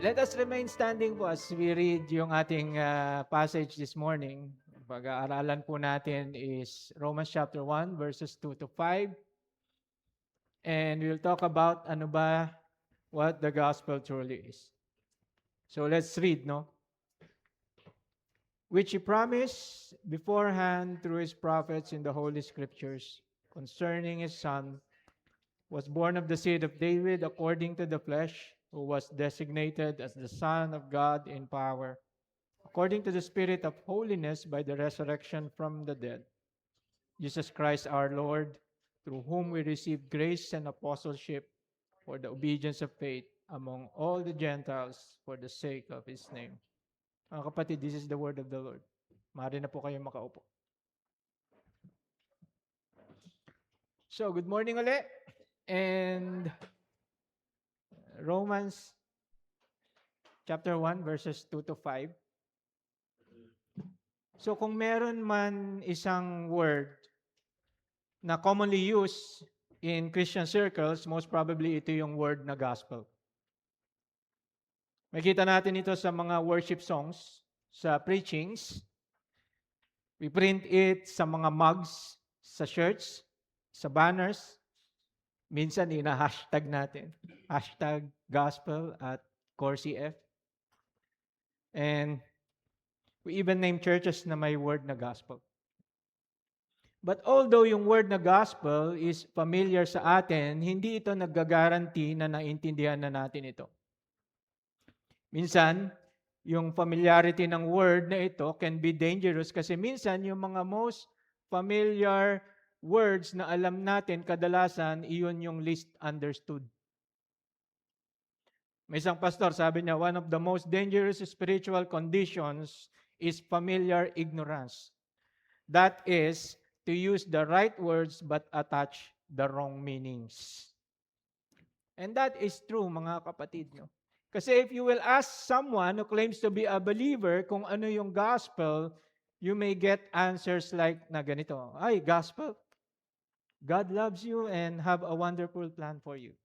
Let us remain standing po as we read yung ating passage this morning. Pag-aaralan po natin is Romans chapter 1 verses 2 to 5. And we'll talk about ano ba, what the gospel truly is. So let's read, no? Which he promised beforehand through his prophets in the Holy Scriptures concerning his Son, was born of the seed of David according to the flesh, who was designated as the Son of God in power, according to the Spirit of holiness by the resurrection from the dead, Jesus Christ our Lord, through whom we receive grace and apostleship for the obedience of faith among all the Gentiles for the sake of His name. Mga kapatid, this is the word of the Lord. Maaari na po kayo makaupo. So, good morning ulit. And Romans chapter 1 verses 2 to 5. So, kung meron man isang word na commonly used in Christian circles, most probably ito yung word na gospel. Makita natin ito sa mga worship songs, sa preachings. We print it sa mga mugs, sa shirts, sa banners. Minsan, ina-hashtag natin. Hashtag gospel at CoreCF. And we even name churches na may word na gospel. But although yung word na gospel is familiar sa atin, hindi ito nag-guarantee na naintindihan na natin ito. Minsan, yung familiarity ng word na ito can be dangerous kasi minsan yung mga most familiar words na alam natin, kadalasan, iyon yung least understood. May isang pastor, sabi niya, one of the most dangerous spiritual conditions is familiar ignorance. That is, to use the right words but attach the wrong meanings. And that is true, mga kapatid. No? Kasi if you will ask someone who claims to be a believer kung ano yung gospel, you may get answers like na ganito, ay, gospel, God loves you and have a wonderful plan for you.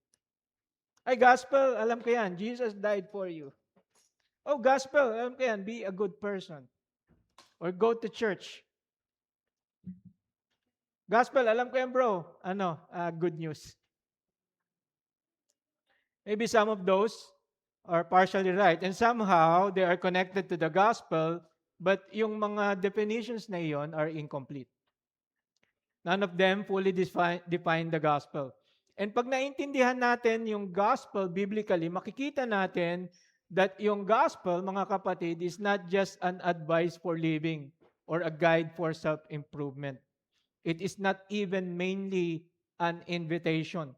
Ay, gospel, alam ko yan, Jesus died for you. Oh, gospel, alam ko yan, be a good person. Or go to church. Gospel, alam ko yan bro. Good news. Maybe some of those are partially right. And somehow, they are connected to the gospel, but yung mga definitions na iyon are incomplete. None of them fully define the gospel. And pag naintindihan natin yung gospel biblically, makikita natin that yung gospel, mga kapatid, is not just an advice for living or a guide for self-improvement. It is not even mainly an invitation.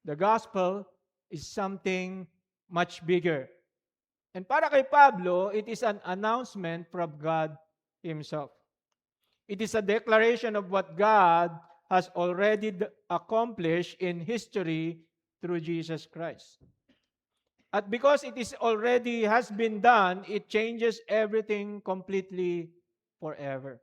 The gospel is something much bigger. And para kay Pablo, it is an announcement from God Himself. It is a declaration of what God has already accomplished in history through Jesus Christ. At because it is already has been done, it changes everything completely forever.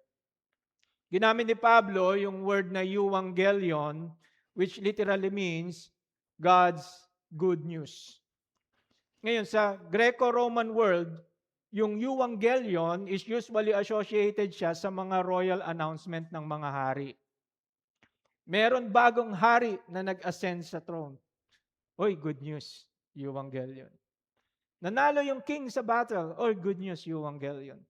Ginamit ni Pablo yung word na euangelion, which literally means God's good news. Ngayon, sa Greco-Roman world, yung euangelion is usually associated siya sa mga royal announcement ng mga hari. Meron bagong hari na nag-ascend sa throne. Oy, good news, euangelion. Nanalo yung king sa battle. Oy, good news, euangelion.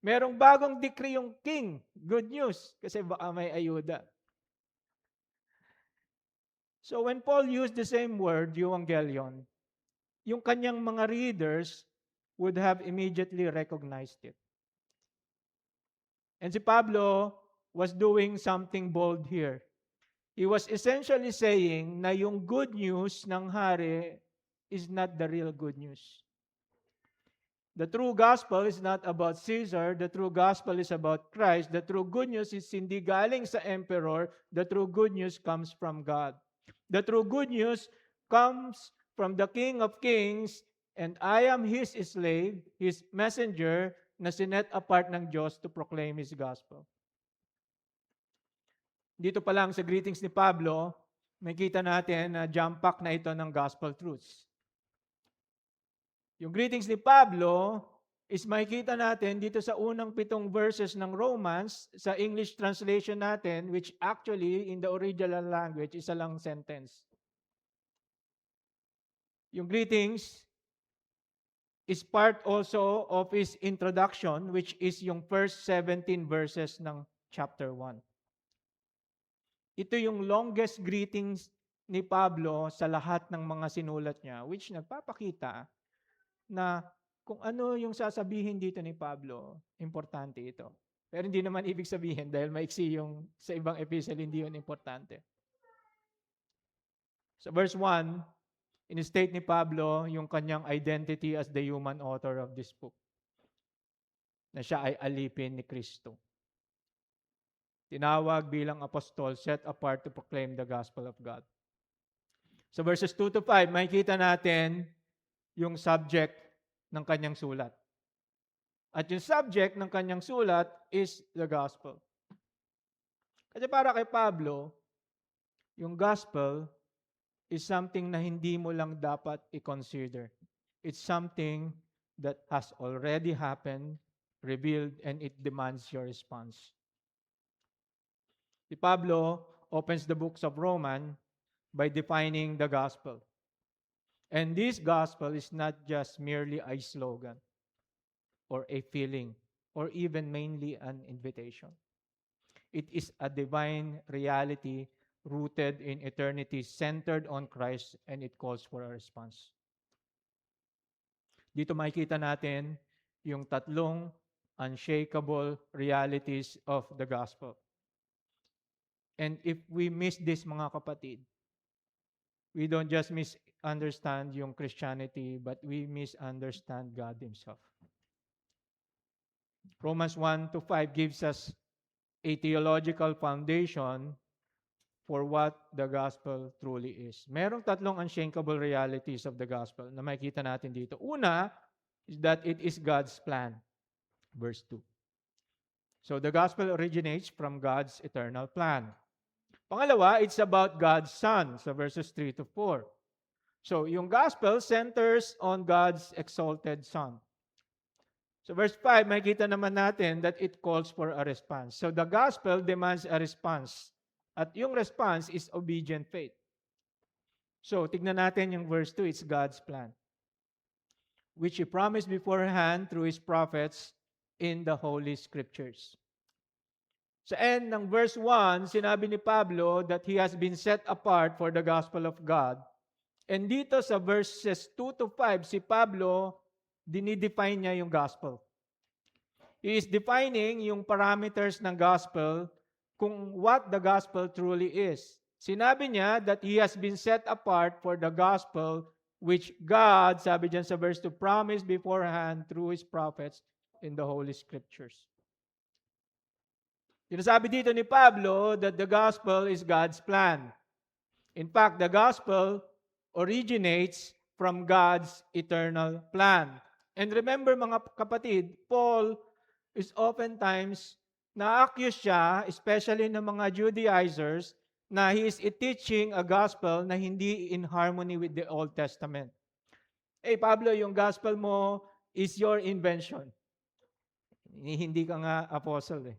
Merong bagong decree yung king. Good news, kasi baka may ayuda. So when Paul used the same word, euangelion, yung kanyang mga readers would have immediately recognized it. And si Pablo was doing something bold here. He was essentially saying na yung good news ng hari is not the real good news. The true gospel is not about Caesar. The true gospel is about Christ. The true good news is hindi galing sa emperor. The true good news comes from God. The true good news comes from the King of Kings, and I am His slave, His messenger, na sinet apart ng Diyos to proclaim His gospel. Dito pa lang sa greetings ni Pablo, makita natin na jump pack na ito ng gospel truths. Yung greetings ni Pablo is makikita natin dito sa unang 7 verses ng Romans sa English translation natin, which actually in the original language is a long sentence. Yung greetings is part also of his introduction, which is yung first 17 verses ng chapter 1. Ito yung longest greetings ni Pablo sa lahat ng mga sinulat niya, which nagpapakita na kung ano yung sasabihin dito ni Pablo, importante ito. Pero hindi naman ibig sabihin dahil maiksi yung sa ibang epistle, hindi yun importante. Sa verse 1, in-state ni Pablo yung kanyang identity as the human author of this book. Na siya ay alipin ni Kristo. Tinawag bilang apostol, set apart to proclaim the gospel of God. Sa verses 2 to 5, makikita natin yung subject ng kanyang sulat. At yung subject ng kanyang sulat is the gospel. Kasi para kay Pablo, yung gospel is something na hindi mo lang dapat i-consider. It's something that has already happened, revealed, and it demands your response. Si Pablo opens the books of Romans by defining the gospel. And this gospel is not just merely a slogan or a feeling or even mainly an invitation. It is a divine reality rooted in eternity, centered on Christ, and it calls for a response. Dito makikita natin yung tatlong unshakable realities of the gospel. And if we miss this, mga kapatid, we don't just misunderstand yung Christianity, but we misunderstand God Himself. Romans 1 to 5 gives us a theological foundation for what the gospel truly is. Merong tatlong unshakable realities of the gospel na makikita natin dito. Una is that it is God's plan. Verse 2. So the gospel originates from God's eternal plan. Pangalawa, it's about God's Son, sa verses 3 to 4. So yung gospel centers on God's exalted Son. So verse 5, makikita naman natin that it calls for a response. So the gospel demands a response. At yung response is obedient faith. So tignan natin yung verse 2, it's God's plan, which He promised beforehand through His prophets in the Holy Scriptures. Sa end ng verse 1, sinabi ni Pablo that he has been set apart for the gospel of God. And dito sa verses 2 to 5, si Pablo, dinidefine niya yung gospel. He is defining yung parameters ng gospel kung what the gospel truly is. Sinabi niya that he has been set apart for the gospel which God, sabi diyan sa verse 2, promised beforehand through His prophets in the Holy Scriptures. Sinasabi dito ni Pablo that the gospel is God's plan. In fact, the gospel originates from God's eternal plan. And remember mga kapatid, Paul is oftentimes na-accuse siya, especially ng mga Judaizers, na he is teaching a gospel na hindi in harmony with the Old Testament. Hey Pablo, yung gospel mo is your invention. Hindi ka nga apostle eh.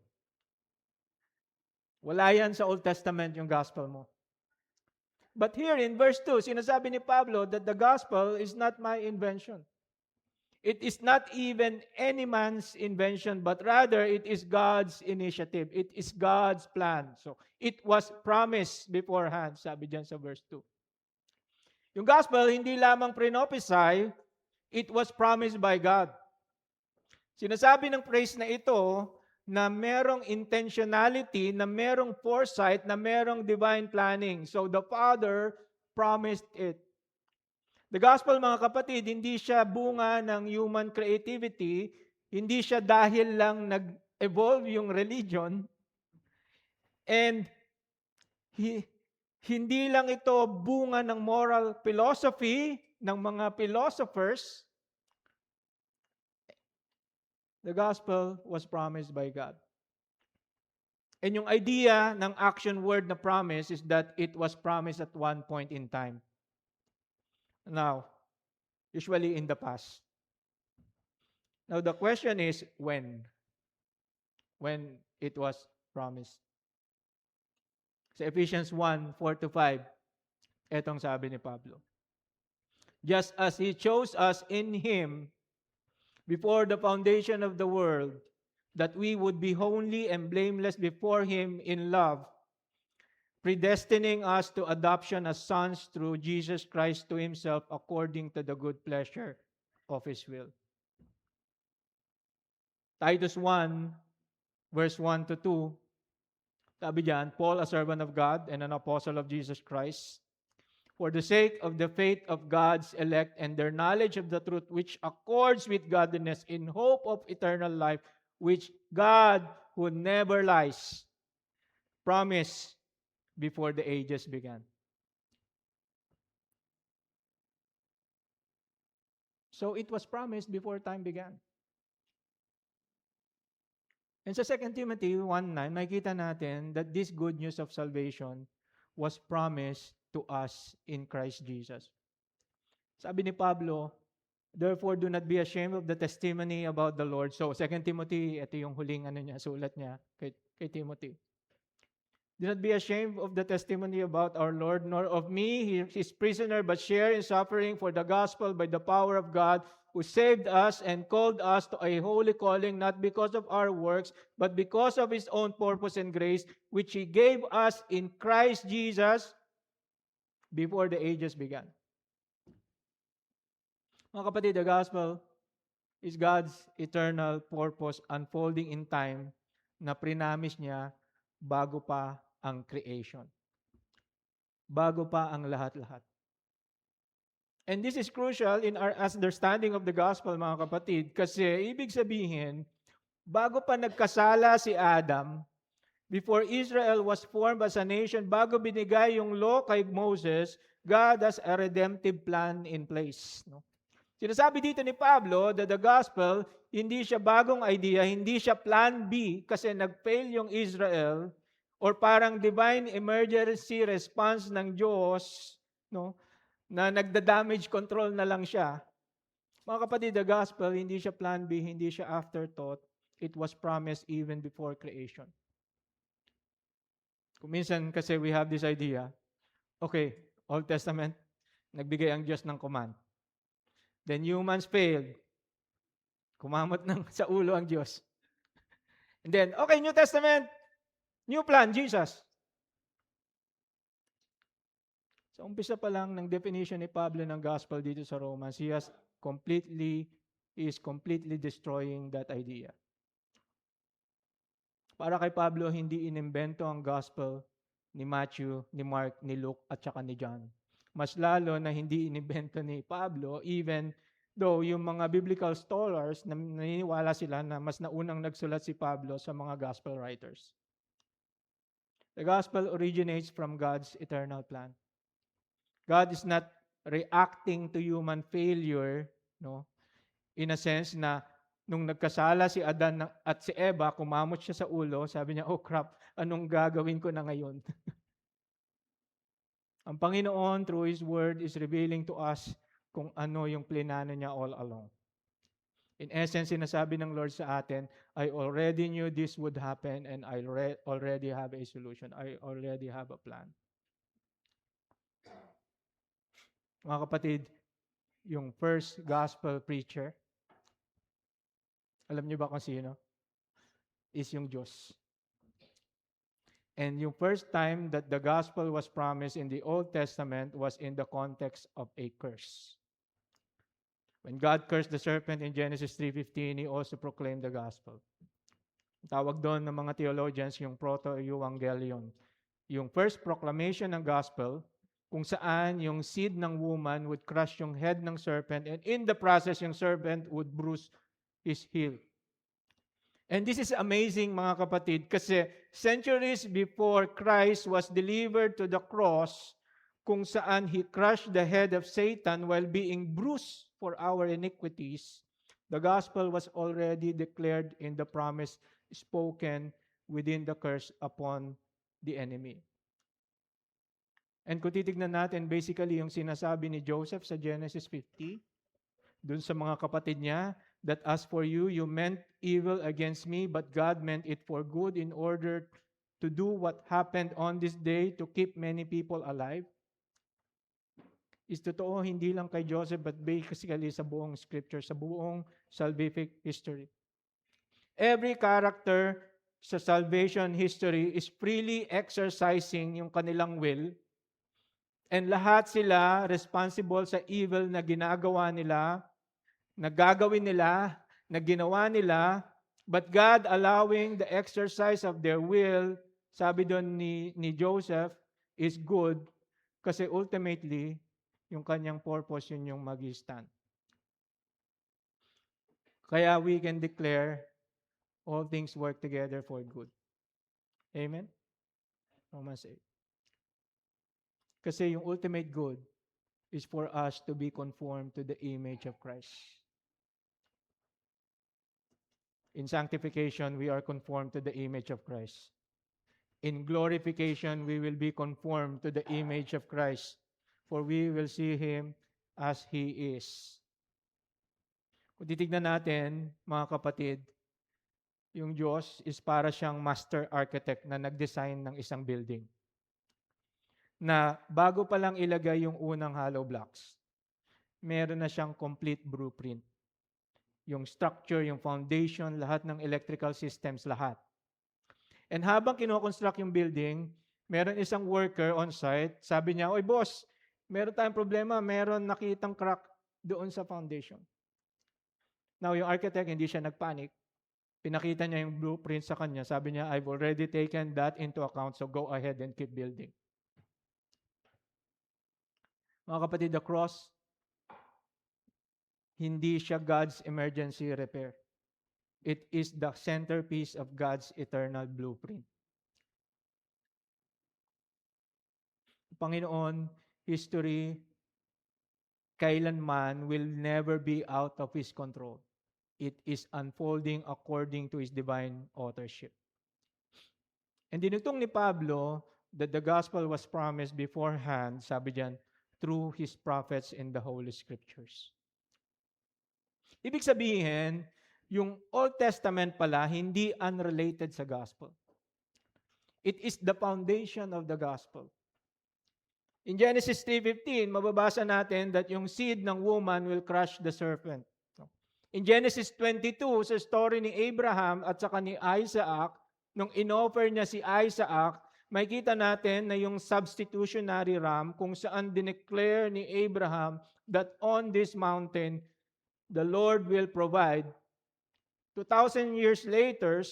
Wala yan sa Old Testament yung gospel mo. But here in verse 2, sinasabi ni Pablo that the gospel is not my invention. It is not even any man's invention, but rather it is God's initiative. It is God's plan. So, it was promised beforehand, sabi diyan sa verse 2. Yung gospel, hindi lamang prophesy, it was promised by God. Sinasabi ng phrase na ito, na merong intentionality, na merong foresight, na merong divine planning. So the Father promised it. The gospel, mga kapatid, hindi siya bunga ng human creativity, hindi siya dahil lang nag-evolve yung religion, and hindi lang ito bunga ng moral philosophy ng mga philosophers. The gospel was promised by God. And yung idea ng action word na promise is that it was promised at one point in time. Now, usually in the past. Now the question is, when? When it was promised. Sa Ephesians 1:4-5, etong sabi ni Pablo. Just as He chose us in Him before the foundation of the world, that we would be holy and blameless before Him in love, predestining us to adoption as sons through Jesus Christ to Himself according to the good pleasure of His will. Titus 1, verse 1-2, sabi diyan, Paul, a servant of God and an apostle of Jesus Christ, for the sake of the faith of God's elect and their knowledge of the truth which accords with godliness in hope of eternal life, which God, who never lies, promised before the ages began. So it was promised before time began. And sa 2 Timothy 1:9, makikita natin that this good news of salvation was promised to us in Christ Jesus. Sabi ni Pablo, therefore do not be ashamed of the testimony about the Lord. So 2 Timothy, ito yung huling sulat niya kay Timothy. Do not be ashamed of the testimony about our Lord, nor of me, his prisoner, but share in suffering for the gospel by the power of God, who saved us and called us to a holy calling, not because of our works, but because of His own purpose and grace, which He gave us in Christ Jesus before the ages began. Mga kapatid, the gospel is God's eternal purpose unfolding in time na prinamis niya bago pa ang creation. Bago pa ang lahat-lahat. And this is crucial in our understanding of the gospel, mga kapatid, kasi ibig sabihin, bago pa nagkasala si Adam, before Israel was formed as a nation, bago binigay yung law kay Moses, God has a redemptive plan in place. No? Sinasabi dito ni Pablo that the gospel, hindi siya bagong idea, hindi siya plan B kasi nag-fail yung Israel or parang divine emergency response ng Diyos, no? Na nagda-damage control na lang siya. Mga kapatid, the gospel, hindi siya plan B, hindi siya afterthought. It was promised even before creation. Kung minsan kasi we have this idea, okay, Old Testament, nagbigay ang Diyos ng command. Then humans failed. Kumamot ng sa ulo ang Diyos. And then, okay, New Testament, new plan, Jesus. Sa umpisa pa lang ng definition ni Pablo ng gospel dito sa Romans, he is completely destroying that idea. Para kay Pablo, hindi inimbento ang gospel ni Matthew, ni Mark, ni Luke, at saka ni John. Mas lalo na hindi inimbento ni Pablo, even though yung mga biblical scholars, naniniwala sila na mas naunang nagsulat si Pablo sa mga gospel writers. The gospel originates from God's eternal plan. God is not reacting to human failure, no? In a sense na nung nagkasala si Adan at si Eva, kumamot siya sa ulo, sabi niya, oh crap, anong gagawin ko na ngayon? Ang Panginoon, through His Word, is revealing to us kung ano yung plinano niya all along. In essence, sinasabi ng Lord sa atin, I already knew this would happen and I already have a solution. I already have a plan. Mga kapatid, yung first gospel preacher, alam niyo ba kung sino? Is yung Diyos. And yung first time that the gospel was promised in the Old Testament was in the context of a curse. When God cursed the serpent in Genesis 3:15, He also proclaimed the gospel. Tawag doon ng mga theologians yung proto-evangelion. Yung first proclamation ng gospel, kung saan yung seed ng woman would crush yung head ng serpent and in the process, yung serpent would bruise his heel. And this is amazing, mga kapatid, kasi centuries before Christ was delivered to the cross, kung saan He crushed the head of Satan while being bruised for our iniquities, the gospel was already declared in the promise spoken within the curse upon the enemy. And kung titignan natin, basically yung sinasabi ni Joseph sa Genesis 50, dun sa mga kapatid niya, that as for you, you meant evil against me, but God meant it for good in order to do what happened on this day to keep many people alive? Is totoo hindi lang kay Joseph but basically sa buong scripture, sa buong salvific history. Every character sa salvation history is freely exercising yung kanilang will, and lahat sila responsible sa evil na ginagawa nila, na gagawin nila, na ginawa nila, but God allowing the exercise of their will, sabi doon ni Joseph, is good kasi ultimately, yung kanyang purpose yun yung mag-stand. Kaya we can declare all things work together for good. Amen? Romans 8. Kasi yung ultimate good is for us to be conformed to the image of Christ. In sanctification, we are conformed to the image of Christ. In glorification, we will be conformed to the image of Christ, for we will see Him as He is. Kung titignan natin, mga kapatid, yung Diyos is para siyang master architect na nag-design ng isang building. Na bago pa lang ilagay yung unang hollow blocks, meron na siyang complete blueprint. Yung structure, yung foundation, lahat ng electrical systems, lahat. And habang kinoconstruct yung building, meron isang worker on site, sabi niya, "Oy boss, meron tayong problema, meron nakitang crack doon sa foundation." Now, yung architect, hindi siya nagpanic. Pinakita niya yung blueprint sa kanya. Sabi niya, "I've already taken that into account, so go ahead and keep building." Mga kapatid, the cross, hindi siya God's emergency repair. It is the centerpiece of God's eternal blueprint. Panginoon, history, kailanman will never be out of His control. It is unfolding according to His divine authorship. And dinugtong ni Pablo that the gospel was promised beforehand, sabi diyan, through His prophets in the Holy Scriptures. Ibig sabihin, yung Old Testament pala, hindi unrelated sa gospel. It is the foundation of the gospel. In Genesis 3:15, mababasa natin that yung seed ng woman will crush the serpent. In Genesis 22, sa story ni Abraham at saka ni Isaac, nung inoffer niya si Isaac, makikita natin na yung substitutionary ram kung saan dineclare ni Abraham that on this mountain, the Lord will provide. 2,000 years later,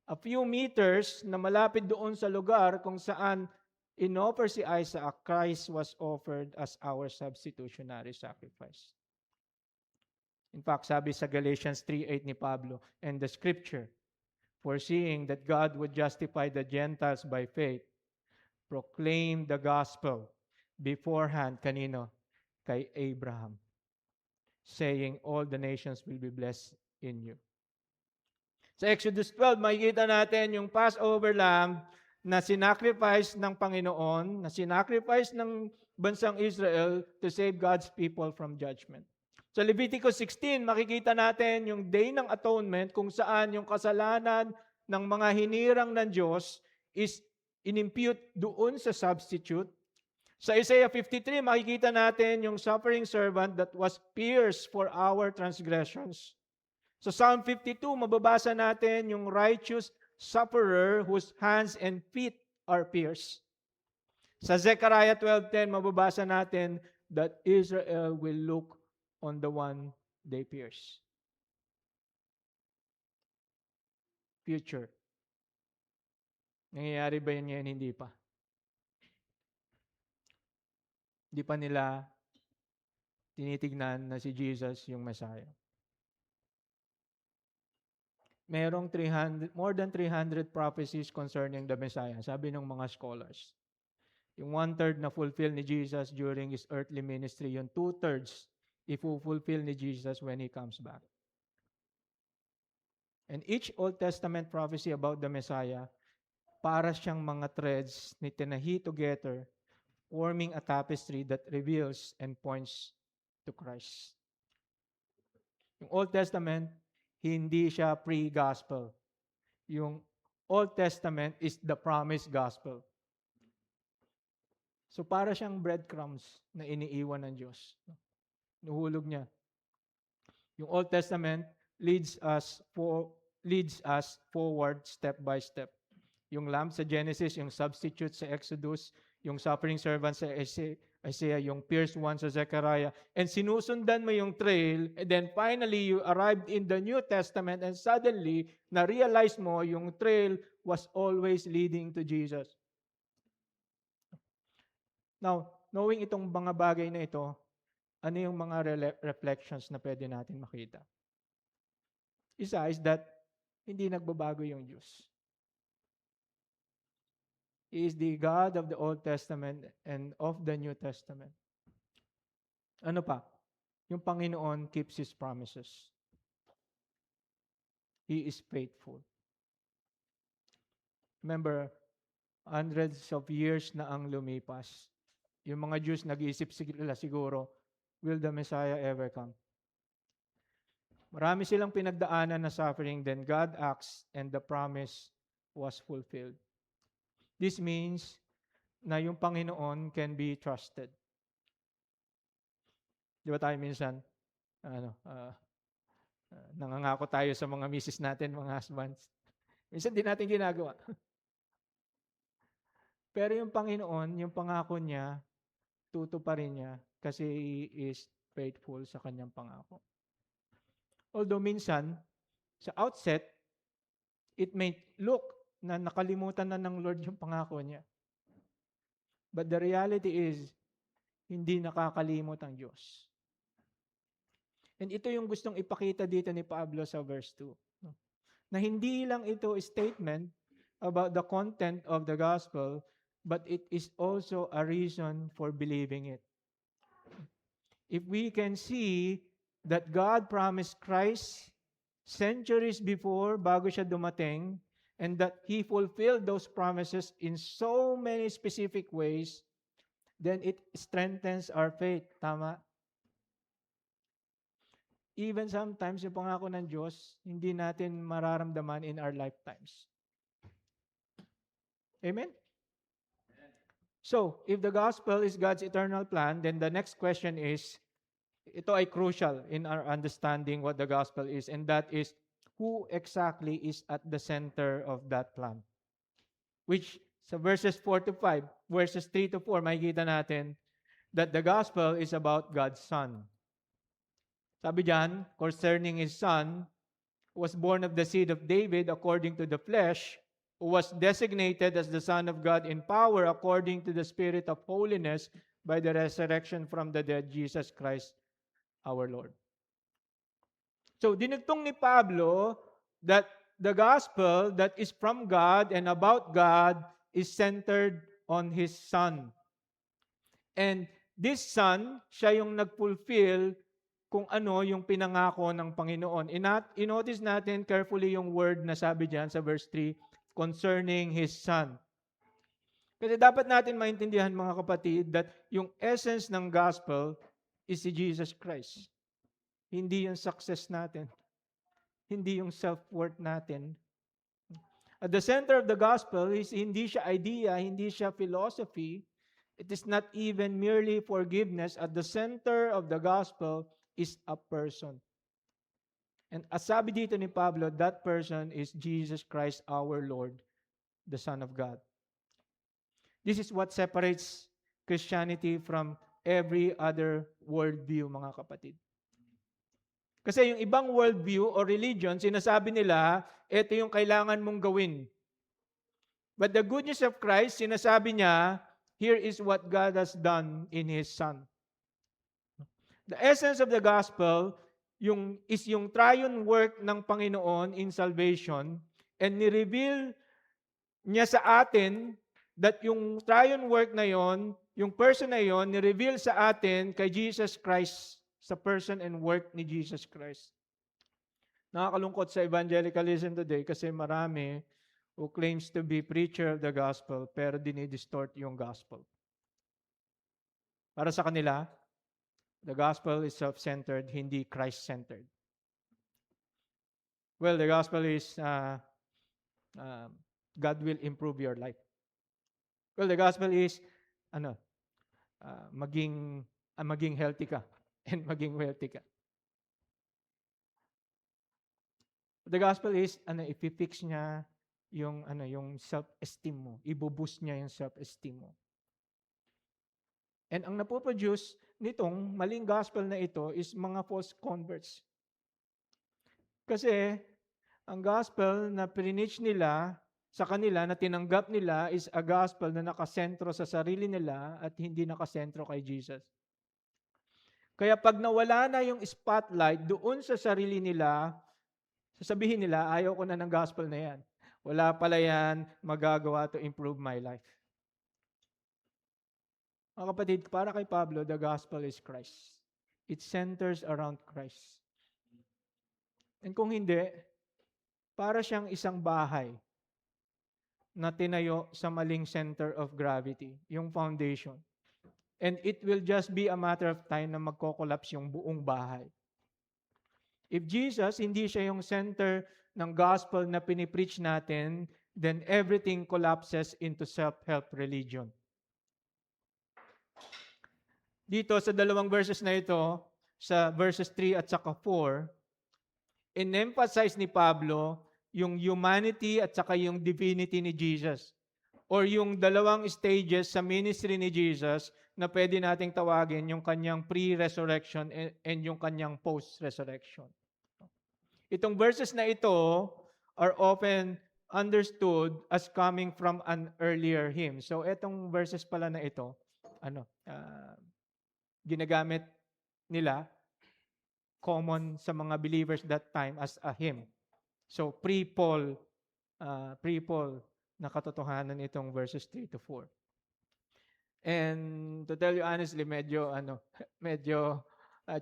a few meters na malapit doon sa lugar kung saan inoffer si Isaac, Christ was offered as our substitutionary sacrifice. In fact, sabi sa Galatians 3:8 ni Pablo, and the scripture, foreseeing that God would justify the Gentiles by faith, proclaimed the gospel beforehand, kanino? Kay Abraham, saying, all the nations will be blessed in you. Sa Exodus 12, makikita natin yung Passover lamb na sinacrifice ng Panginoon, na sinacrifice ng bansang Israel to save God's people from judgment. Sa Leviticus 16, makikita natin yung Day ng Atonement kung saan yung kasalanan ng mga hinirang ng Diyos is inimpute doon sa substitute. Sa Isaiah 53, makikita natin yung suffering servant that was pierced for our transgressions. Sa Psalm 52, mababasa natin yung righteous sufferer whose hands and feet are pierced. Sa Zechariah 12:10, mababasa natin that Israel will look on the one they pierce. Future. Nangyayari ba yun ngayon? Hindi pa. Hindi pa nila tinitignan na si Jesus yung Messiah. Merong more than 300 prophecies concerning the Messiah, sabi ng mga scholars. Yung 1/3 na fulfill ni Jesus during His earthly ministry, yung 2/3 i-fulfill ni Jesus when He comes back. And each Old Testament prophecy about the Messiah, para siyang mga threads ni tinahi together, forming a tapestry that reveals and points to Christ. Yung Old Testament, hindi siya pre-gospel. Yung Old Testament is the promised gospel. So para siyang breadcrumbs na iniiwan ng Diyos. Nuhulog niya. Yung Old Testament leads us forward step by step. Yung lamb sa Genesis, yung substitute sa Exodus, yung suffering servant sa Isaiah, yung pierced one sa Zechariah, and sinusundan mo yung trail, and then finally you arrived in the New Testament, and suddenly na-realize mo yung trail was always leading to Jesus. Now, knowing itong mga bagay na ito, ano yung mga reflections na pwede natin makita? Isa is that hindi nagbabago yung Diyos. He is the God of the Old Testament and of the New Testament. Ano pa? Yung Panginoon keeps His promises. He is faithful. Remember, hundreds of years na ang lumipas. Yung mga Jews nag-iisip sila siguro, will the Messiah ever come? Marami silang pinagdaanan na suffering, then God acts and the promise was fulfilled. This means na yung Panginoon can be trusted. Di ba tayo minsan, nangangako tayo sa mga misis natin, mga husbands. Minsan di natin ginagawa. Pero yung Panginoon, yung pangako niya, tutuparin niya kasi He is faithful sa kanyang pangako. Although minsan, sa outset, it may look na nakalimutan na ng Lord yung pangako niya. But the reality is, hindi nakakalimot ang Diyos. And ito yung gustong ipakita dito ni Pablo sa verse 2. Na hindi lang ito statement about the content of the gospel, but it is also a reason for believing it. If we can see that God promised Christ centuries before, bago siya dumating, and that He fulfilled those promises in so many specific ways, then it strengthens our faith. Tama? Even sometimes, yung pangako ng Diyos, hindi natin mararamdaman in our lifetimes. Amen? So, if the gospel is God's eternal plan, then the next question is, ito ay crucial in our understanding what the gospel is, and that is, who exactly is at the center of that plan? Which, sa verses 4 to 5, verses 3 to 4, makikita natin that the gospel is about God's Son. Sabi diyan, concerning His Son, who was born of the seed of David according to the flesh, who was designated as the Son of God in power according to the Spirit of holiness by the resurrection from the dead, Jesus Christ, our Lord. So, dinugtong ni Pablo that the gospel that is from God and about God is centered on His Son. And this Son, siya yung nag-fulfill kung ano yung pinangako ng Panginoon. I-notice natin carefully yung word na sabi diyan sa verse 3, concerning His Son. Kasi dapat natin maintindihan, mga kapatid, that yung essence ng gospel is si Jesus Christ. Hindi yung success natin. Hindi yung self-worth natin. At the center of the gospel is hindi siya idea, hindi siya philosophy. It is not even merely forgiveness. At the center of the gospel is a person. And as sabi dito ni Pablo, that person is Jesus Christ our Lord, the Son of God. This is what separates Christianity from every other worldview, mga kapatid. Kasi yung ibang worldview o religion, sinasabi nila, ito yung kailangan mong gawin. But the good news of Christ, sinasabi niya, here is what God has done in His Son. The essence of the gospel is yung triune work ng Panginoon in salvation, and ni-reveal niya sa atin that yung triune work na yon, yung person na yon, ni-reveal sa atin kay Jesus Christ, sa person and work ni Jesus Christ. Nakakalungkot sa evangelicalism today kasi marami who claims to be preacher of the gospel pero dinidistort yung gospel. Para sa kanila, The gospel is self-centered, hindi Christ-centered. Well, the gospel is uh, God will improve your life. Well, the gospel is ano, maging healthy ka and maging wealthy ka. The gospel is i-fix niya yung self-esteem mo. Ibo-boost niya yung self-esteem mo. And ang napoproduce nitong maling gospel na ito is mga false converts. Kasi ang gospel na preach nila sa kanila, na tinanggap nila, is a gospel na nakasentro sa sarili nila at hindi nakasentro kay Jesus. Kaya pag nawala na yung spotlight doon sa sarili nila, sasabihin nila, ayaw ko na ng gospel na yan. Wala pala yan magagawa to improve my life. Mga kapatid, para kay Pablo, the gospel is Christ. It centers around Christ. And kung hindi, para siyang isang bahay na tinayo sa maling center of gravity, yung foundation. And it will just be a matter of time na magko-collapse yung buong bahay. If Jesus, hindi siya yung center ng gospel na pinipreach natin, then everything collapses into self-help religion. Dito sa dalawang verses na ito, sa verses 3 at saka 4, in-emphasize ni Pablo yung humanity at saka yung divinity ni Jesus. Or yung dalawang stages sa ministry ni Jesus na pwede nating tawagin yung kanyang pre-resurrection and yung kanyang post-resurrection. Itong verses na ito are often understood as coming from an earlier hymn. So itong verses pala na ito, ginagamit nila common sa mga believers that time as a hymn. So pre-Paul na katotohanan itong verses 3 to 4. And to tell you honestly, medyo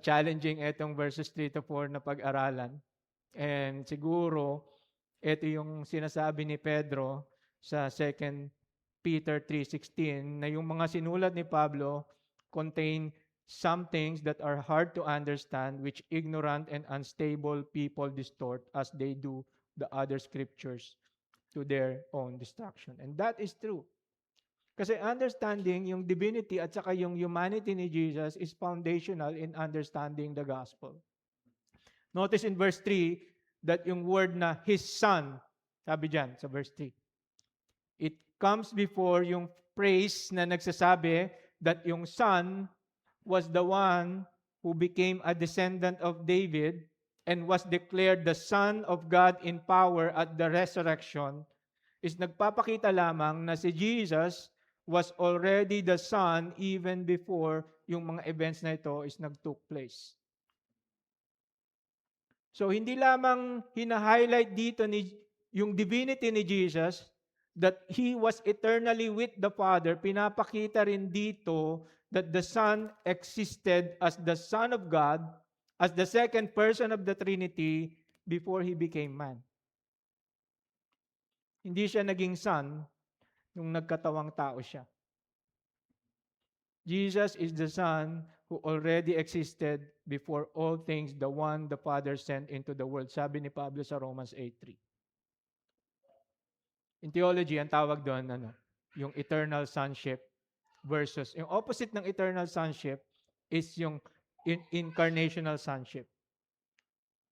challenging itong verses 3 to 4 na pag-aralan. And siguro ito yung sinasabi ni Pedro sa 2 Peter 3:16 na yung mga sinulat ni Pablo contain some things that are hard to understand, which ignorant and unstable people distort as they do the other scriptures to their own destruction. And that is true. Kasi understanding yung divinity at saka yung humanity ni Jesus is foundational in understanding the gospel. Notice in verse 3 that yung word na His Son, sabi dyan sa verse 3, it comes before yung praise na nagsasabi that yung Son was the one who became a descendant of David and was declared the Son of God in power at the resurrection, is nagpapakita lamang na si Jesus was already the Son even before yung mga events na ito is nag-took place. So hindi lamang hina-highlight dito yung divinity ni Jesus, that He was eternally with the Father, pinapakita rin dito that the Son existed as the Son of God, as the second person of the Trinity before He became man. Hindi siya naging Son nung nagkatawang tao siya. Jesus is the Son who already existed before all things, the one the Father sent into the world. Sabi ni Pablo sa Romans 8:3. In theology, ang tawag doon, yung eternal sonship versus, yung opposite ng eternal sonship is yung incarnational sonship.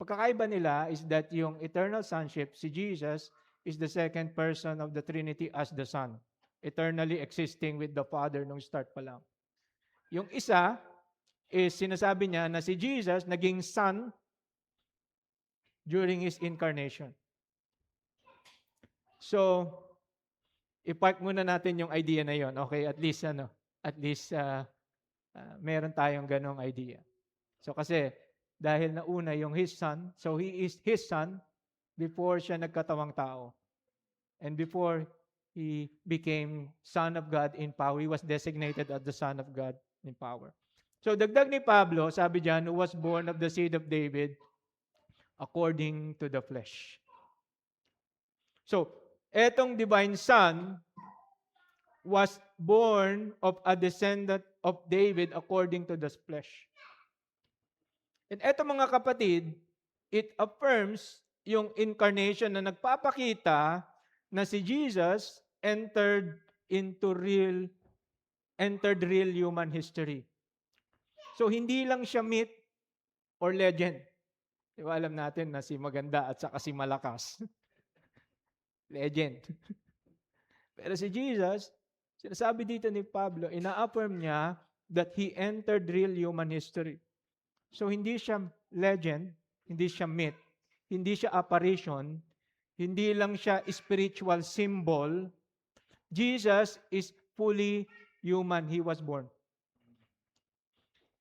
Pagkakaiba nila is that yung eternal sonship, si Jesus, is the second person of the Trinity as the Son, eternally existing with the Father nung start pa lang. Yung isa is sinasabi niya na si Jesus naging Son during His incarnation. So, i-park muna natin yung idea na yon. Okay, at least meron tayong ganong idea. So kasi dahil nauna yung His Son, so He is His Son before siya nagkatawang tao. And before He became Son of God in power, He was designated as the Son of God in power. So dagdag ni Pablo, sabi diyan, who was born of the seed of David according to the flesh. So, etong divine Son was born of a descendant of David according to the flesh. And eto mga kapatid, it affirms yung incarnation na nagpapakita na si Jesus entered real human history. So hindi lang siya myth or legend. Di ba alam natin na si maganda at saka si malakas? Legend. Pero si Jesus, sinasabi dito ni Pablo, ina-affirm niya that He entered real human history. So hindi siya legend, hindi siya myth, hindi siya apparition, hindi lang siya spiritual symbol. Jesus is fully human. He was born.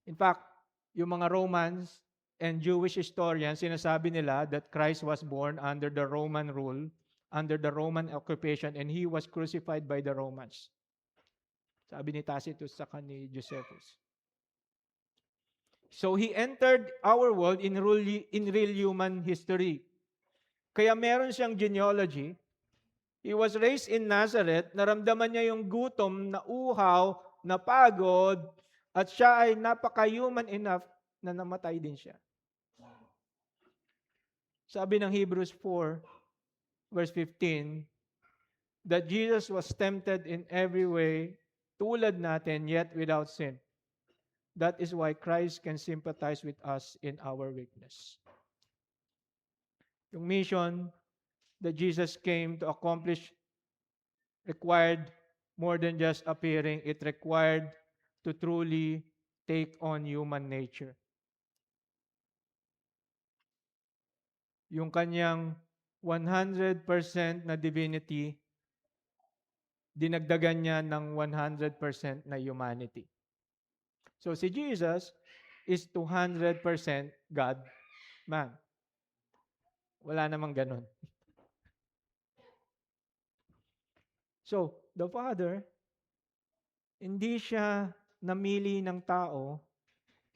In fact, yung mga Romans and Jewish historians, sinasabi nila that Christ was born under the Roman rule, under the Roman occupation, and He was crucified by the Romans. Sabi ni Tacitus sa ni Josephus. So He entered our world in real human history. Kaya meron siyang genealogy. He was raised in Nazareth. Naramdaman niya yung gutom, na uhaw, na pagod, at siya ay napaka-human enough na namatay din siya. Sabi ng Hebrews 4, verse 15, that Jesus was tempted in every way, tulad natin, yet without sin. That is why Christ can sympathize with us in our weakness. Yung mission that Jesus came to accomplish required more than just appearing. It required to truly take on human nature. Yung kanyang 100% na divinity, dinagdagan niya ng 100% na humanity. So si Jesus is 200% God, man. Wala namang ganun. So, the Father, hindi siya namili ng tao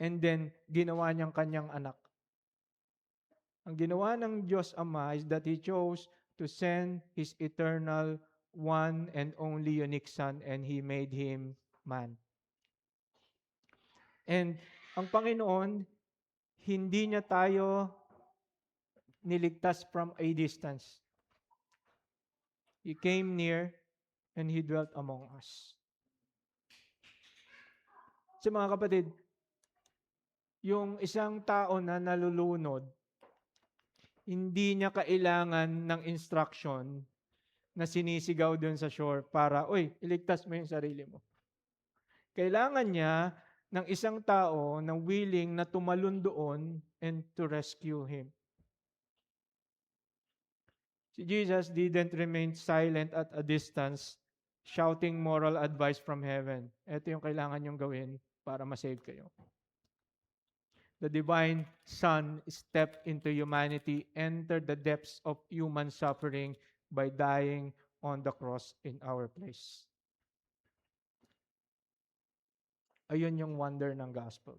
and then ginawa niyang kanyang anak. Ang ginawa ng Diyos Ama is that He chose to send His eternal, one and only unique Son, and He made Him man. And ang Panginoon, hindi niya tayo niligtas from a distance. He came near and He dwelt among us. So mga kapatid, yung isang tao na nalulunod, hindi niya kailangan ng instruction na sinisigaw dun sa shore para, uy, iligtas mo yung sarili mo. Kailangan niya ng isang tao na willing na tumalon doon and to rescue him. Si Jesus didn't remain silent at a distance, shouting moral advice from heaven. Ito yung kailangan niyong gawin para masave kayo. The divine Son stepped into humanity, entered the depths of human suffering by dying on the cross in our place. Ayun yung wonder ng gospel.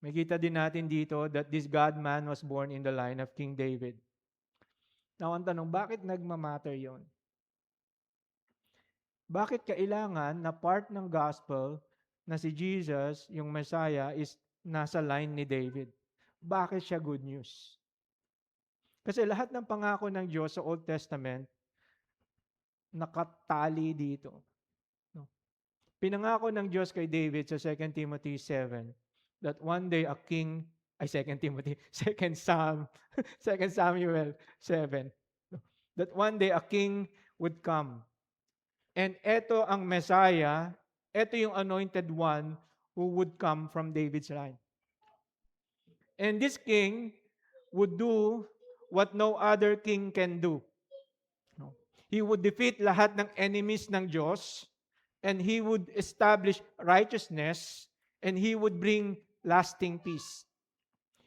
Makita din natin dito that this God-man was born in the line of King David. Now, ang tanong, bakit nagmamatter yon? Bakit kailangan na part ng gospel na si Jesus, yung Messiah, is nasa line ni David? Bakit siya good news? Kasi lahat ng pangako ng Diyos sa Old Testament, nakatali dito. No? Pinangako ng Diyos kay David sa 2 Timothy 7 that one day a king, 2 Samuel 7, that one day a king would come. And eto ang Messiah, eto yung anointed one who would come from David's line. And this king would do what no other king can do. He would defeat lahat ng enemies ng Diyos, and He would establish righteousness, and He would bring lasting peace.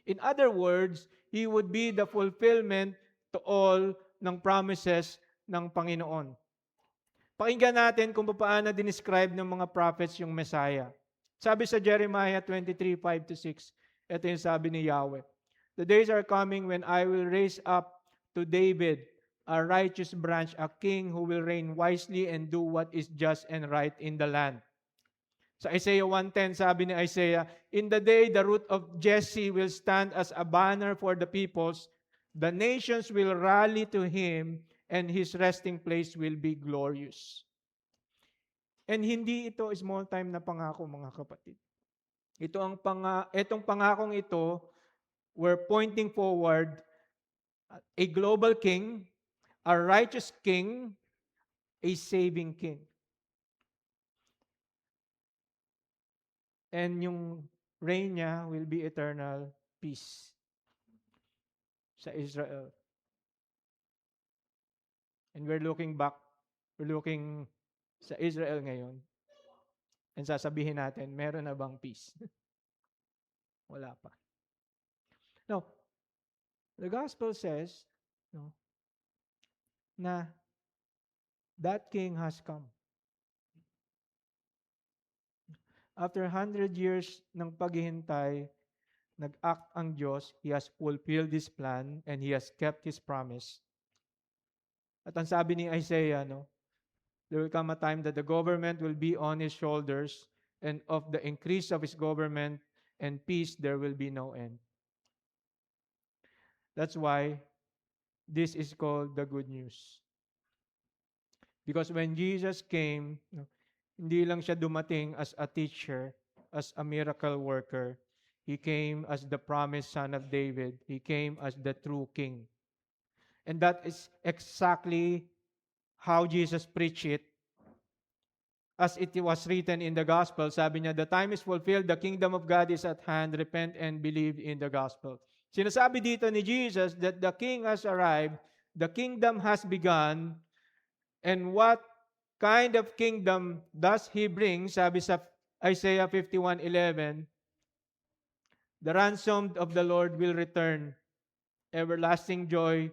In other words, He would be the fulfillment to all ng promises ng Panginoon. Pakinggan natin kung paano dinescribe ng mga prophets yung Messiah. Sabi sa Jeremiah 23:5-6, ito yung sabi ni Yahweh. The days are coming when I will raise up to David a righteous branch, a king who will reign wisely and do what is just and right in the land. Sa Isaiah 1:10, sabi ni Isaiah, "In the day the root of Jesse will stand as a banner for the peoples. The nations will rally to him, and his resting place will be glorious." And hindi ito small time na pangako, mga kapatid. Itong pangakong ito, we're pointing forward a global king, a righteous king, a saving king. And yung reign niya will be eternal peace sa Israel. And we're looking sa Israel ngayon. And sasabihin natin, meron na bang peace? Wala pa. Now, the gospel says, no, na that king has come. After 100 years ng paghihintay, nag-act ang Diyos. He has fulfilled His plan and He has kept His promise. At ang sabi ni Isaiah, no, there will come a time that the government will be on His shoulders, and of the increase of His government and peace, there will be no end. That's why this is called the good news. Because when Jesus came, no, hindi lang siya dumating as a teacher, as a miracle worker. He came as the promised son of David. He came as the true king. And that is exactly how Jesus preached it. As it was written in the gospel, sabi niya, "The time is fulfilled, the kingdom of God is at hand, repent and believe in the gospel." Sinasabi dito ni Jesus that the king has arrived, the kingdom has begun, and what kind of kingdom does He bring? Sabi sa Isaiah 51:11, "The ransomed of the Lord will return, everlasting joy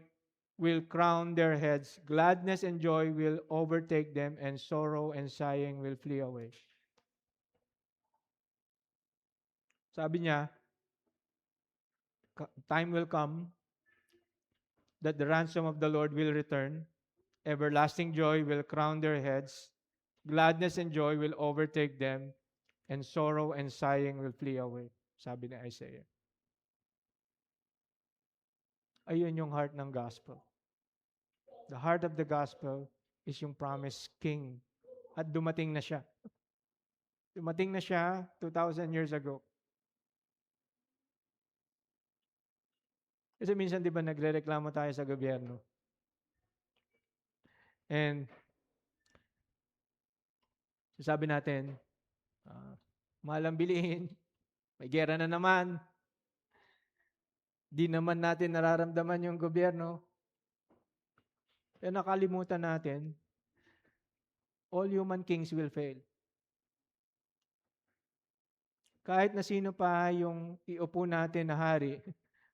will crown their heads. Gladness and joy will overtake them, and sorrow and sighing will flee away." Sabi niya, time will come that the ransom of the Lord will return. Everlasting joy will crown their heads. Gladness and joy will overtake them, and sorrow and sighing will flee away. Sabi ni Isaiah. Ayun yung heart ng gospel. The heart of the gospel is yung promised king. At dumating na siya. Dumating na siya 2,000 years ago. Kasi minsan, di ba, nagre-reklamo tayo sa gobyerno. And sabi natin, mahal ang bilihin, may gera na naman, di naman natin nararamdaman yung gobyerno. Pero nakalimutan natin, all human kings will fail. Kahit na sino pa yung iupo natin na hari,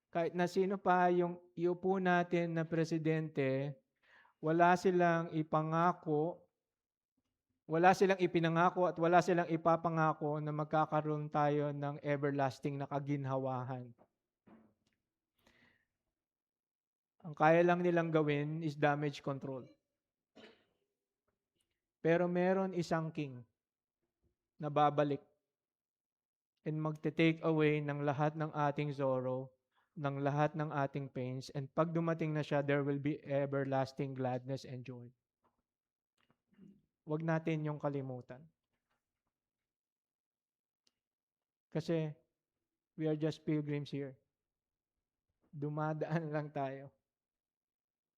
kahit na sino pa yung iupo natin na presidente, wala silang ipangako, wala silang ipinangako at wala silang ipapangako na magkakaroon tayo ng everlasting na kaginhawahan. Ang kaya lang nilang gawin is damage control. Pero meron isang king na babalik and magte-take away ng lahat ng ating sorrow, ng lahat ng ating pains, and pag dumating na siya, there will be everlasting gladness and joy. Huwag natin yung kalimutan. Kasi we are just pilgrims here. Dumadaan lang tayo.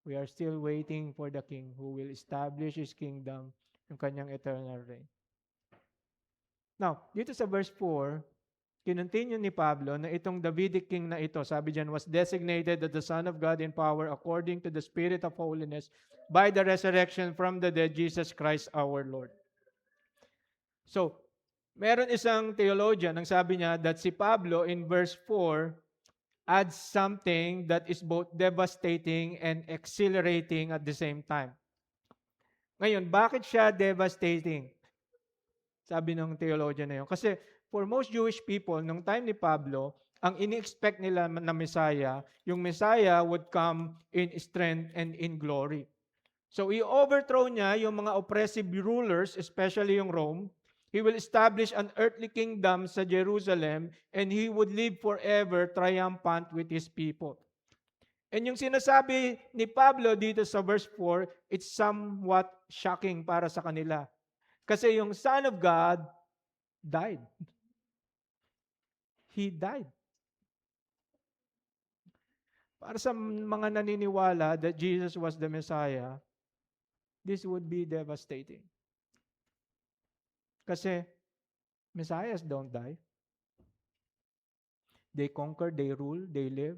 We are still waiting for the King who will establish His kingdom, yung kanyang eternal reign. Now, dito sa verse 4, kinontinue ni Pablo na itong Davidic king na ito, sabi dyan, was designated as the Son of God in power according to the Spirit of holiness by the resurrection from the dead, Jesus Christ our Lord. So, meron isang theologian ang sabi niya that si Pablo in verse 4 adds something that is both devastating and exhilarating at the same time. Ngayon, bakit siya devastating? Sabi ng theologian na yun. Kasi for most Jewish people, nung time ni Pablo, ang ini-expect nila na Messiah, yung Messiah would come in strength and in glory. So, i-overthrow niya yung mga oppressive rulers, especially yung Rome. He will establish an earthly kingdom sa Jerusalem and he would live forever triumphant with his people. And yung sinasabi ni Pablo dito sa verse 4, it's somewhat shocking para sa kanila. Kasi yung Son of God died. He died. Para sa mga naniniwala that Jesus was the Messiah, this would be devastating. Kasi Messiahs don't die. They conquer, they rule, they live.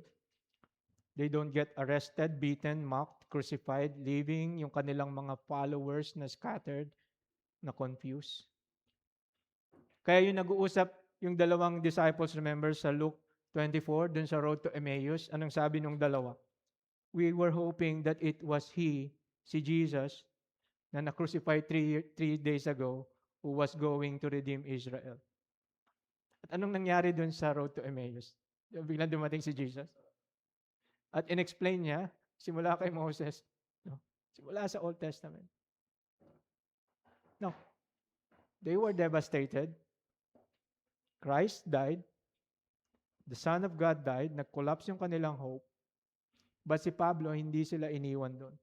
They don't get arrested, beaten, mocked, crucified, leaving yung kanilang mga followers na scattered, na confused. Kaya yung nag-uusap yung dalawang disciples, remember sa Luke 24, dun sa road to Emmaus, anong sabi nung dalawa? We were hoping that it was He, si Jesus, na na-crucified three days ago, who was going to redeem Israel. At anong nangyari dun sa road to Emmaus? Biglang dumating si Jesus. At in-explain niya, simula kay Moses, no? Simula sa Old Testament. No. They were devastated. Christ died. The Son of God died. Nag-collapse yung kanilang hope. But si Pablo, hindi sila iniwan doon.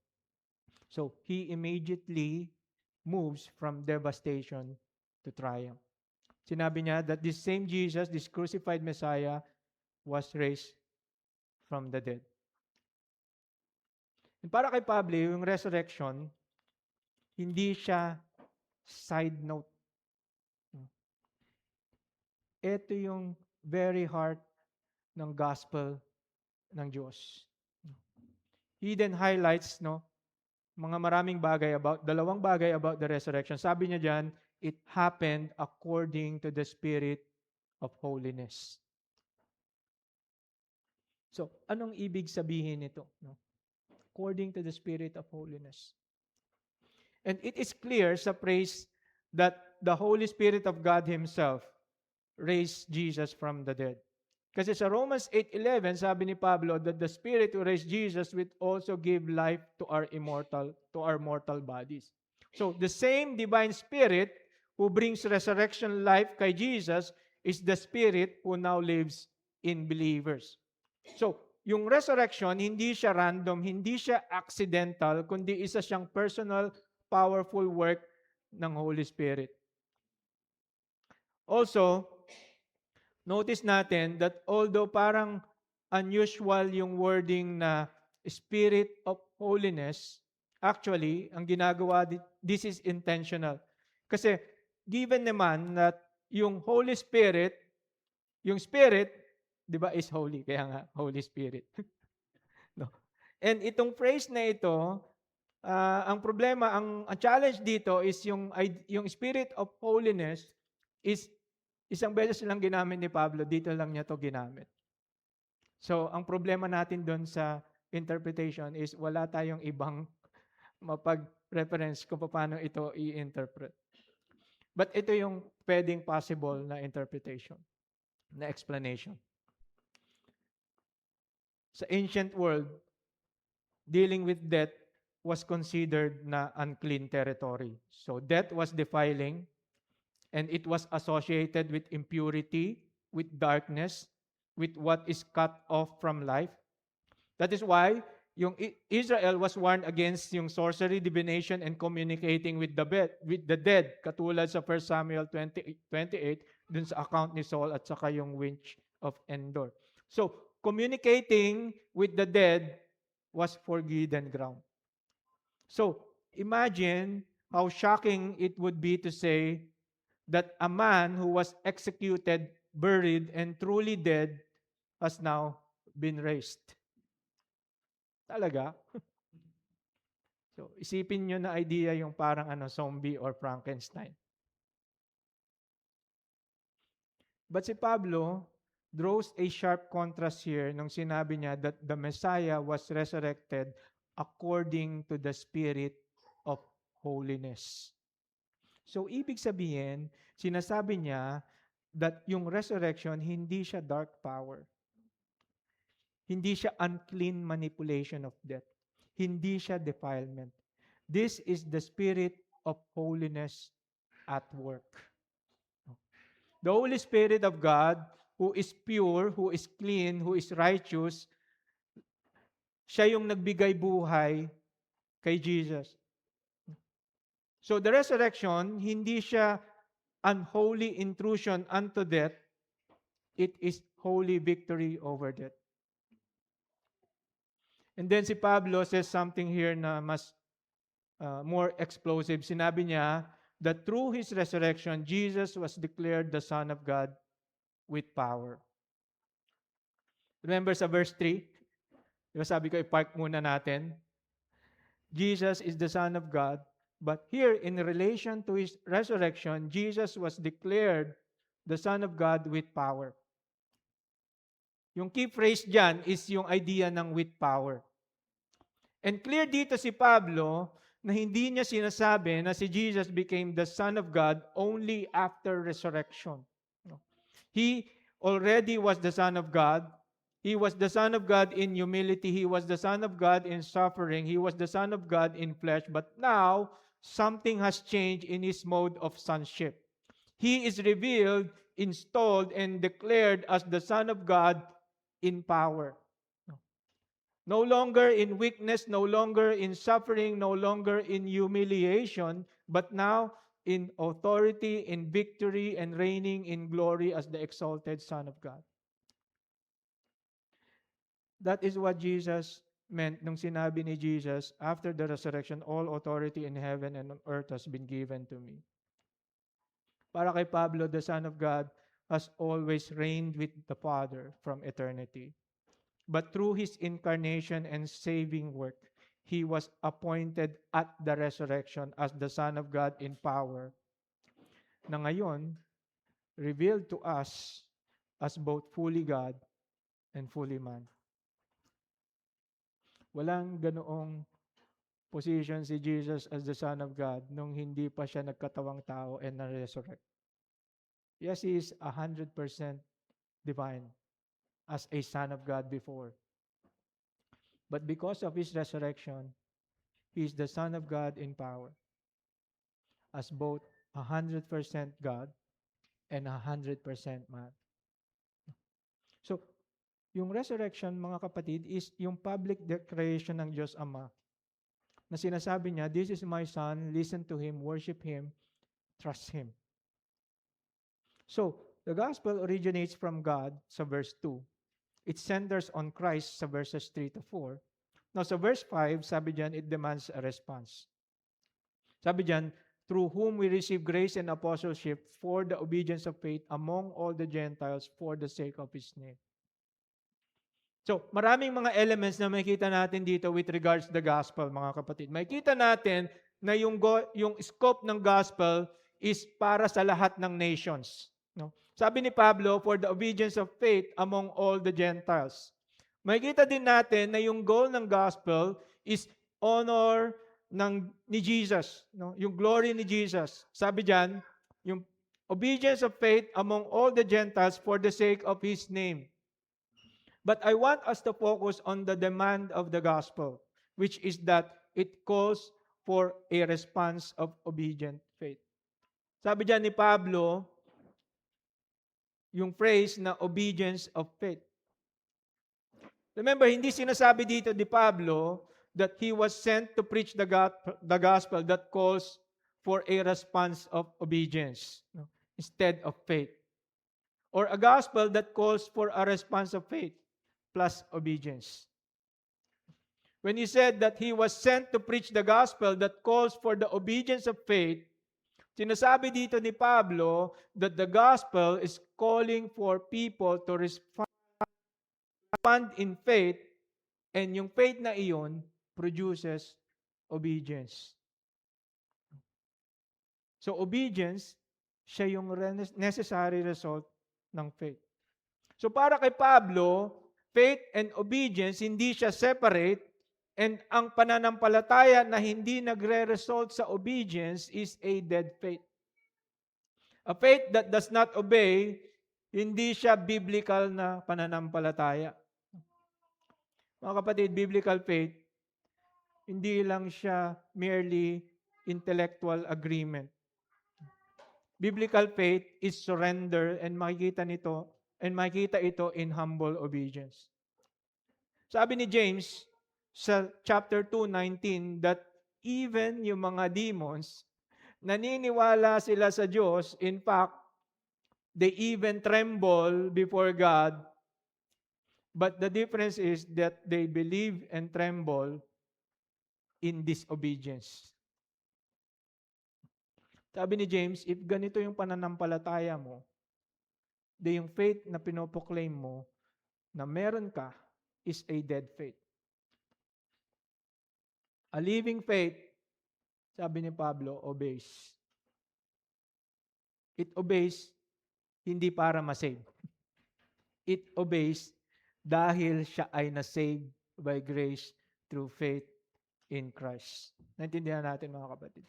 So, he immediately moves from devastation to triumph. Sinabi niya that this same Jesus, this crucified Messiah, was raised from the dead. And para kay Pablo, yung resurrection, hindi siya side note. Ito yung very heart ng gospel ng Diyos. He then highlights, mga maraming bagay dalawang bagay about the resurrection. Sabi niya diyan, it happened according to the Spirit of holiness. So, anong ibig sabihin nito? According to the Spirit of holiness. And it is clear sa praise that the Holy Spirit of God Himself raised Jesus from the dead. Kasi sa Romans 8:11, sabi ni Pablo that the Spirit who raised Jesus will also give life to our mortal bodies. So, the same divine Spirit who brings resurrection life kay Jesus is the Spirit who now lives in believers. So, yung resurrection, hindi siya random, hindi siya accidental, kundi isa siyang personal, powerful work ng Holy Spirit. Also, notice natin that although parang unusual yung wording na Spirit of Holiness, actually, ang ginagawa, this is intentional. Kasi given naman that yung Holy Spirit, yung Spirit, di ba, is holy. Kaya nga, Holy Spirit. No. And itong phrase na ito, ang problema, ang challenge dito is yung Spirit of Holiness is isang beses lang ginamit ni Pablo, dito lang niya to ginamit. So, ang problema natin doon sa interpretation is wala tayong ibang mapag-reference kung paano ito i-interpret. But ito yung pwedeng possible na interpretation, na explanation. Sa ancient world, dealing with death was considered na unclean territory. So, death was defiling, and it was associated with impurity, with darkness, with what is cut off from life. That is why yung Israel was warned against yung sorcery, divination, and communicating with the dead. Katulad sa 1 Samuel 28, dun sa account ni Saul at saka yung winch of Endor. So, communicating with the dead was forbidden ground. So, imagine how shocking it would be to say that a man who was executed, buried, and truly dead has now been raised. Talaga? So, isipin nyo na idea yung parang zombie or Frankenstein. But si Pablo draws a sharp contrast here nung sinabi niya that the Messiah was resurrected according to the Spirit of holiness. So, ibig sabihin, sinasabi niya that yung resurrection, hindi siya dark power. Hindi siya unclean manipulation of death. Hindi siya defilement. This is the Spirit of holiness at work. The Holy Spirit of God, who is pure, who is clean, who is righteous, siya yung nagbigay buhay kay Jesus. So the resurrection, hindi siya unholy intrusion unto death. It is holy victory over death. And then si Pablo says something here na mas more explosive. Sinabi niya that through His resurrection, Jesus was declared the Son of God with power. Remember sa verse 3? Diba sabi ko, i-park muna natin. Jesus is the Son of God. But here, in relation to His resurrection, Jesus was declared the Son of God with power. Yung key phrase dyan is yung idea ng with power. And clear dito si Pablo na hindi niya sinasabi na si Jesus became the Son of God only after resurrection. No. He already was the Son of God. He was the Son of God in humility. He was the Son of God in suffering. He was the Son of God in flesh. But now, something has changed in His mode of sonship. He is revealed, installed, and declared as the Son of God in power. No longer in weakness, no longer in suffering, no longer in humiliation, but now in authority, in victory, and reigning in glory as the exalted Son of God. That is what Jesus meant nung sinabi ni Jesus, after the resurrection, all authority in heaven and on earth has been given to me. Para kay Pablo, the Son of God has always reigned with the Father from eternity. But through His incarnation and saving work, He was appointed at the resurrection as the Son of God in power, na ngayon, revealed to us as both fully God and fully man. Walang ganoong position si Jesus as the Son of God nung hindi pa siya nagkatawang tao and na-resurrect. Yes, He is 100% divine as a Son of God before. But because of His resurrection, He is the Son of God in power as both 100% God and 100% man. So, yung resurrection, mga kapatid, is yung public declaration ng Diyos Ama na sinasabi niya, this is my Son, listen to Him, worship Him, trust Him. So, the gospel originates from God sa verse 2. It centers on Christ sa verses 3 to 4. Now, sa verse 5, sabi diyan, it demands a response. Sabi diyan, through whom we receive grace and apostleship for the obedience of faith among all the Gentiles for the sake of His name. So, maraming mga elements na makikita natin dito with regards to the gospel, mga kapatid. Makikita natin na yung scope ng gospel is para sa lahat ng nations. No? Sabi ni Pablo, for the obedience of faith among all the Gentiles. Makikita din natin na yung goal ng gospel is honor ni Jesus. No? Yung glory ni Jesus. Sabi diyan, yung obedience of faith among all the Gentiles for the sake of His name. But I want us to focus on the demand of the gospel, which is that it calls for a response of obedient faith. Sabi diyan ni Pablo, yung phrase na obedience of faith. Remember, hindi sinasabi dito ni Pablo that he was sent to preach the gospel that calls for a response of obedience instead of faith. Or a gospel that calls for a response of faith plus obedience. When he said that he was sent to preach the gospel that calls for the obedience of faith, sinasabi dito ni Pablo that the gospel is calling for people to respond in faith, and yung faith na iyon produces obedience. So obedience, siya yung necessary result ng faith. So para kay Pablo, faith and obedience, hindi siya separate, and ang pananampalataya na hindi nagre-result sa obedience is a dead faith. A faith that does not obey, hindi siya biblical na pananampalataya. Mga kapatid, biblical faith, hindi lang siya merely intellectual agreement. Biblical faith is surrender, and makikita ito in humble obedience. Sabi ni James sa chapter 2:19 that even yung mga demons, naniniwala sila sa Diyos. In fact, they even tremble before God. But the difference is that they believe and tremble in disobedience. Sabi ni James, if ganito yung pananampalataya mo, yung faith na pinoproclaim mo na meron ka is a dead faith. A living faith, sabi ni Pablo, obeys. It obeys hindi para masave. It obeys dahil siya ay nasave by grace through faith in Christ. Naintindihan natin mga kapatid.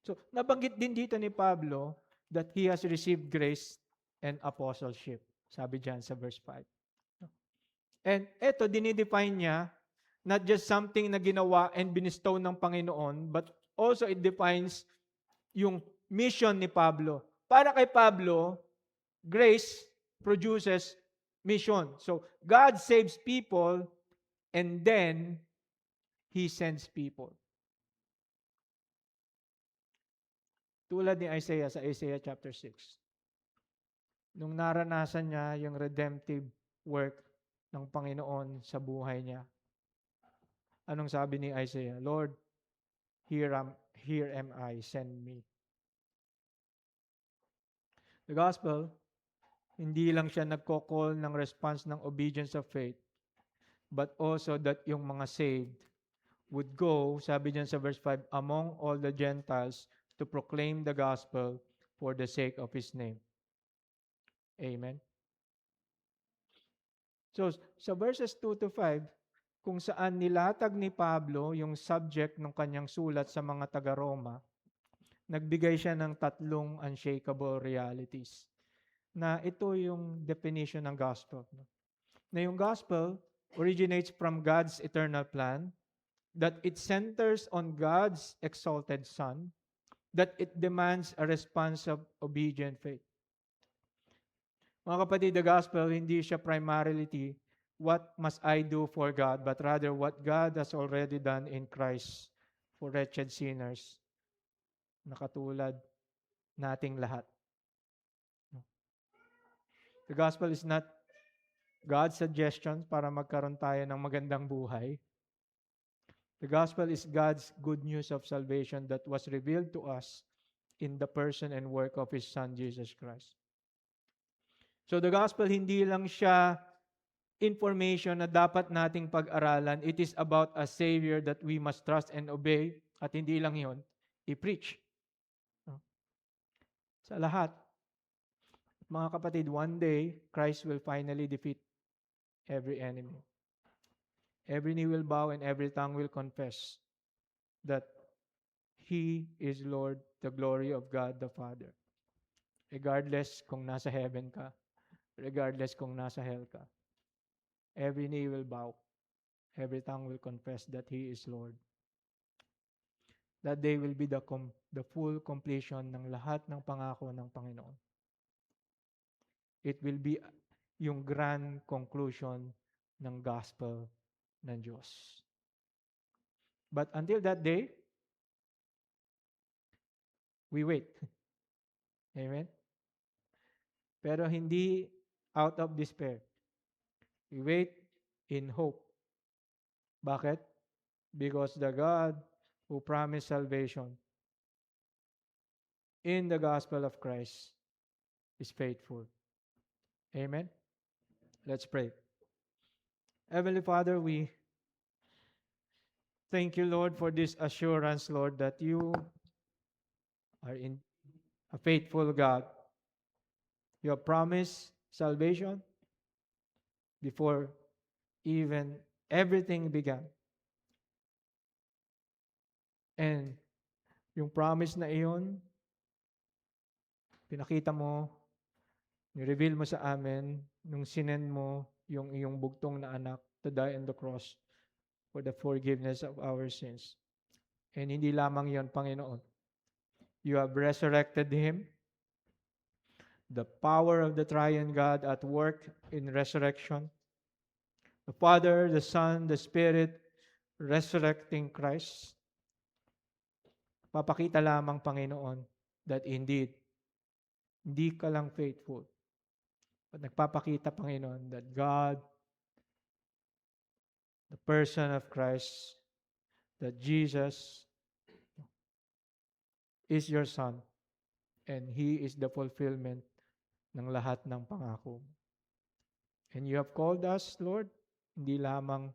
So, nabanggit din dito ni Pablo that he has received grace and apostleship. Sabi dyan sa verse 5. And eto, dinidefine niya not just something na ginawa and binistow ng Panginoon, but also it defines yung mission ni Pablo. Para kay Pablo, grace produces mission. So, God saves people and then He sends people. Tulad ni Isaiah sa Isaiah chapter 6. Nung naranasan niya yung redemptive work ng Panginoon sa buhay niya, anong sabi ni Isaiah? Lord, here am I, send me. The gospel, hindi lang siya nagko-call ng response ng obedience of faith, but also that yung mga saved would go, sabi diyan sa verse 5, among all the Gentiles to proclaim the gospel for the sake of His name. Amen. So, sa verses 2 to 5, kung saan nilatag ni Pablo yung subject ng kanyang sulat sa mga taga-Roma, nagbigay siya ng tatlong unshakable realities. Na ito yung definition ng gospel. Na yung gospel originates from God's eternal plan, that it centers on God's exalted Son, that it demands a response of obedient faith. Mga kapatid, the gospel, hindi siya primarily what must I do for God, but rather what God has already done in Christ for wretched sinners na katulad nating lahat. The gospel is not God's suggestion para magkaroon tayo ng magandang buhay. The gospel is God's good news of salvation that was revealed to us in the person and work of His Son, Jesus Christ. So the gospel, hindi lang siya information na dapat nating pag-aralan. It is about a Savior that we must trust and obey. At hindi lang yon, i-preach. Sa lahat. Mga kapatid, one day, Christ will finally defeat every enemy. Every knee will bow and every tongue will confess that He is Lord, the glory of God the Father. Regardless kung nasa heaven ka, regardless kung nasa hell ka, every knee will bow, every tongue will confess that He is Lord. That day will be the full completion ng lahat ng pangako ng Panginoon. It will be yung grand conclusion ng gospel ng Diyos. But until that day, we wait. Amen? Pero hindi out of despair. We wait in hope. Bakit? Because the God who promised salvation in the gospel of Christ is faithful. Amen? Let's pray. Heavenly Father, we thank you, Lord, for this assurance, Lord, that you are in a faithful God. You have promised salvation before even everything began. And yung promise na iyon, pinakita mo, ni-reveal mo sa amin nung sinend mo yung iyong bugtong na anak to die on the cross for the forgiveness of our sins. And hindi lamang yon, Panginoon. You have resurrected him. The power of the triune God at work in resurrection. The Father, the Son, the Spirit, resurrecting Christ. Papakita lamang, Panginoon, that indeed, hindi ka lang faithful. But nagpapakita, Panginoon, that God, the person of Christ, that Jesus is your Son, and He is the fulfillment ng lahat ng pangako. And you have called us, Lord, hindi lamang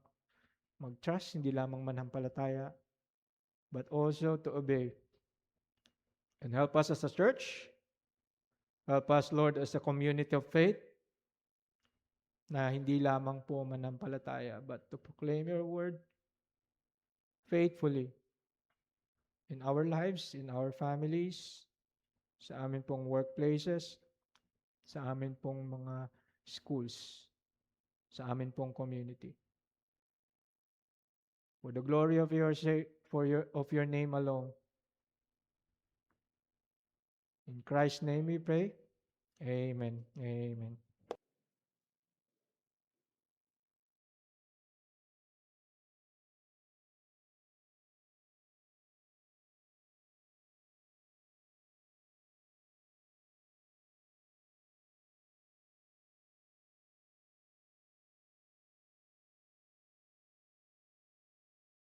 mag-trust, hindi lamang manampalataya, but also to obey. And help us as a church, help us, Lord, as a community of faith, na hindi lamang po manampalataya, but to proclaim your word faithfully in our lives, in our families, sa amin pong workplaces, sa amin pong mga schools, sa amin pong community. For the glory of your name alone. In Christ's name we pray. Amen. Amen.